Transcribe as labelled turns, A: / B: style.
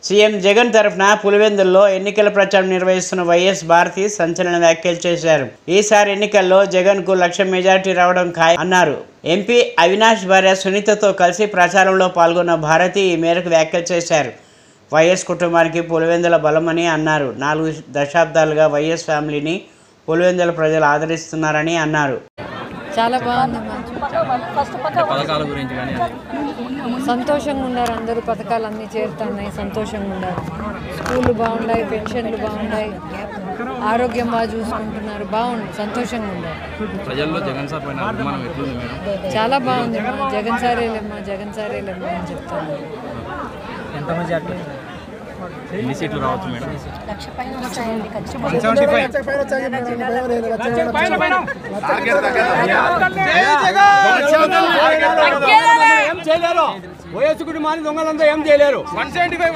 A: CM Jagan తరఫున పులివెందుల్లో ఎన్నికల ప్రచారం నిర్వహిస్తున్న వైఎస్ భారతి సంచలన వ్యాఖ్యలు చేశారు. ఈసారి ఎన్నికల్లో జగన్కు 1,00,000 మెజార్టీ రావడం ఖాయం అన్నారు. ఎంపీ అవినాష్ భార్య సునీతతో కలిసి ప్రచారంలో పాల్గొన్న భారతి ఈ మేరకు వ్యాఖ్యలు చేశారు. వైఎస్ కుటుంబానికి పులివెందుల బలమని అన్నారు. 4 దశాబ్దాలుగా వైఎస్ ఫ్యామిలీని పులివెందుల ప్రజలు ఆదరిస్తున్నారని అన్నారు.
B: చాలా బాగుంది. సంతోషంగా ఉన్నారు. అందరూ పథకాలు అన్నీ చేరుతున్నాయి. సంతోషంగా ఉన్నారు. స్కూళ్ళు బాగున్నాయి, పెన్షన్లు బాగున్నాయి, ఆరోగ్యం బాగా చూసుకుంటున్నారు. బాగుంది, సంతోషంగా ఉన్నారు. చాలా బాగుంది. జగన్ సారేలేమ్మా, జగన్ సారేలేమ్మా అని చెప్తాను.
C: ఎన్ని సీట్లు రావచ్చు మేడం?
D: 1,00,000 పైన వస్తాయండి.
E: వైఎస్ కుటుంబాన్ని దొంగలంతా ఏం చేయలేరు. 175